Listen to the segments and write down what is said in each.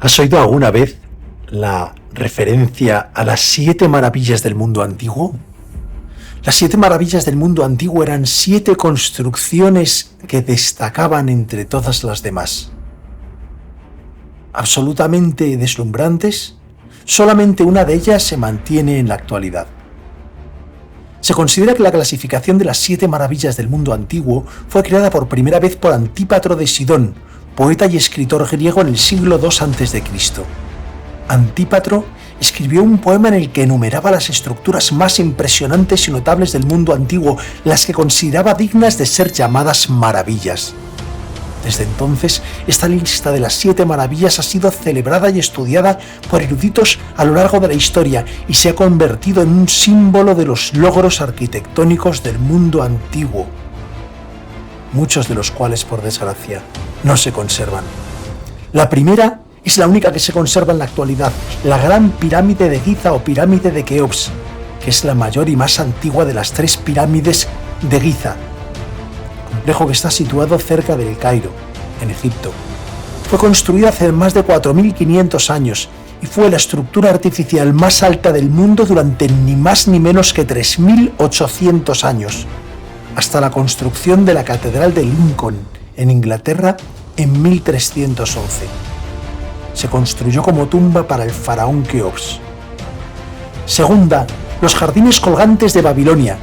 ¿Has oído alguna vez la referencia a las 7 maravillas del mundo antiguo? Las 7 maravillas del mundo antiguo eran 7 construcciones que destacaban entre todas las demás. Absolutamente deslumbrantes, solamente una de ellas se mantiene en la actualidad. Se considera que la clasificación de las 7 maravillas del mundo antiguo fue creada por primera vez por Antípatro de Sidón, poeta y escritor griego en el siglo II a.C. Antípatro escribió un poema en el que enumeraba las estructuras más impresionantes y notables del mundo antiguo, las que consideraba dignas de ser llamadas maravillas. Desde entonces, esta lista de las 7 maravillas ha sido celebrada y estudiada por eruditos a lo largo de la historia y se ha convertido en un símbolo de los logros arquitectónicos del mundo antiguo, muchos de los cuales, por desgracia, no se conservan. La primera es la única que se conserva en la actualidad, la Gran Pirámide de Giza o Pirámide de Keops, que es la mayor y más antigua de las 3 pirámides de Giza, complejo que está situado cerca del Cairo, en Egipto. Fue construida hace más de 4.500 años y fue la estructura artificial más alta del mundo durante ni más ni menos que 3.800 años, hasta la construcción de la Catedral de Lincoln, en Inglaterra, en 1311. Se construyó como tumba para el faraón Keops. Segunda, los jardines colgantes de Babilonia.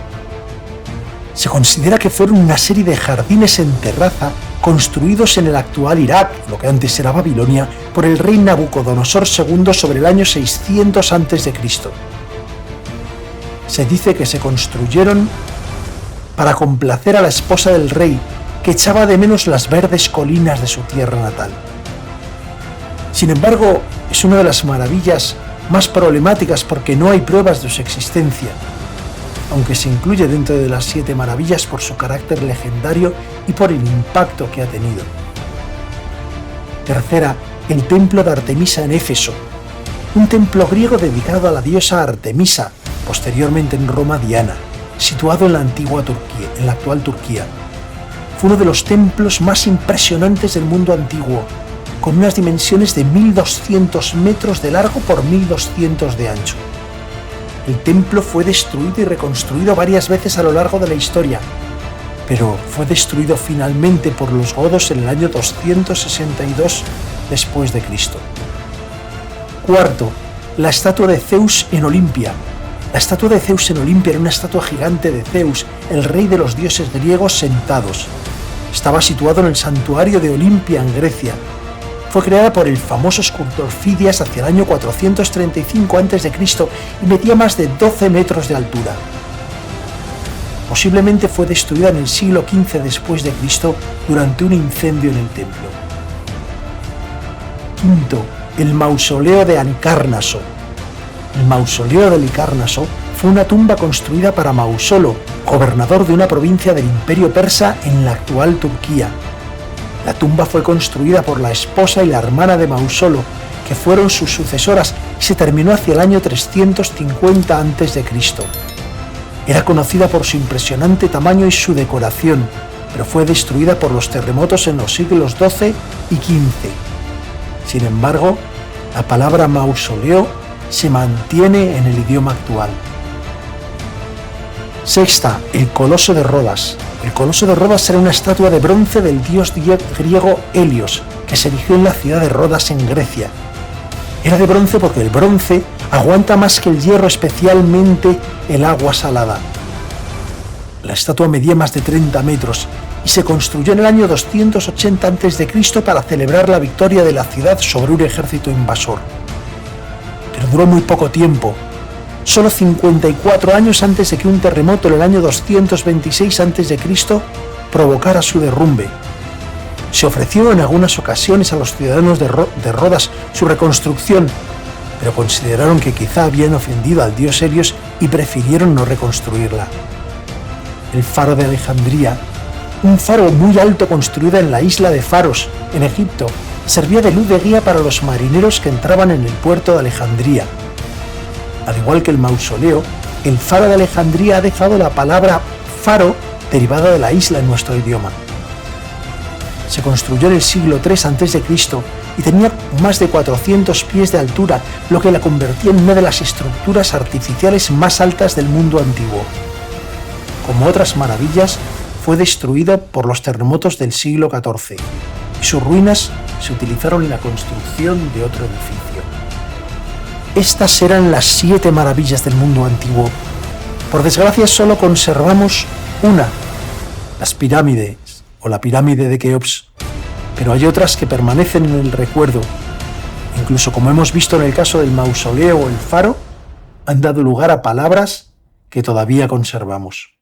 Se considera que fueron una serie de jardines en terraza construidos en el actual Irak, lo que antes era Babilonia, por el rey Nabucodonosor II sobre el año 600 a.C. Se dice que se construyeron para complacer a la esposa del rey, que echaba de menos las verdes colinas de su tierra natal. Sin embargo, es una de las maravillas más problemáticas porque no hay pruebas de su existencia, aunque se incluye dentro de las 7 maravillas por su carácter legendario y por el impacto que ha tenido. Tercera, el templo de Artemisa en Éfeso, un templo griego dedicado a la diosa Artemisa, posteriormente en Roma Diana, situado en la antigua Turquía, en la actual Turquía. Fue uno de los templos más impresionantes del mundo antiguo, con unas dimensiones de 1.200 metros de largo por 1.200 de ancho. El templo fue destruido y reconstruido varias veces a lo largo de la historia, pero fue destruido finalmente por los godos en el año 262 después de Cristo. Cuarto, la estatua de Zeus en Olimpia. La estatua de Zeus en Olimpia era una estatua gigante de Zeus, el rey de los dioses griegos sentados. Estaba situado en el santuario de Olimpia en Grecia. Fue creada por el famoso escultor Fidias hacia el año 435 a.C. y medía más de 12 metros de altura. Posiblemente fue destruida en el siglo XV después de Cristo durante un incendio en el templo. Quinto, el mausoleo de Halicarnaso. El mausoleo de Halicarnaso fue una tumba construida para Mausolo, gobernador de una provincia del Imperio Persa en la actual Turquía. La tumba fue construida por la esposa y la hermana de Mausolo, que fueron sus sucesoras, y se terminó hacia el año 350 a.C. Era conocida por su impresionante tamaño y su decoración, pero fue destruida por los terremotos en los siglos XII y XV. Sin embargo, la palabra mausoleo se mantiene en el idioma actual. Sexta, el Coloso de Rodas. El Coloso de Rodas era una estatua de bronce del dios griego Helios, que se erigió en la ciudad de Rodas en Grecia. Era de bronce porque el bronce aguanta más que el hierro, especialmente el agua salada. La estatua medía más de 30 metros y se construyó en el año 280 a.C. para celebrar la victoria de la ciudad sobre un ejército invasor. Pero duró muy poco tiempo, solo 54 años antes de que un terremoto en el año 226 a.C. provocara su derrumbe. Se ofreció en algunas ocasiones a los ciudadanos de Rodas su reconstrucción, pero consideraron que quizá habían ofendido al dios Helios y prefirieron no reconstruirla. El faro de Alejandría, un faro muy alto construido en la isla de Faros, en Egipto, servía de luz de guía para los marineros que entraban en el puerto de Alejandría. Al igual que el mausoleo, el faro de Alejandría ha dejado la palabra faro derivada de la isla en nuestro idioma. Se construyó en el siglo III a.C. y tenía más de 400 pies de altura, lo que la convertía en una de las estructuras artificiales más altas del mundo antiguo. Como otras maravillas, fue destruida por los terremotos del siglo XIV y sus ruinas se utilizaron en la construcción de otro edificio. Estas eran las 7 maravillas del mundo antiguo. Por desgracia solo conservamos una, las pirámides o la pirámide de Keops, pero hay otras que permanecen en el recuerdo. Incluso, como hemos visto en el caso del mausoleo o el faro, han dado lugar a palabras que todavía conservamos.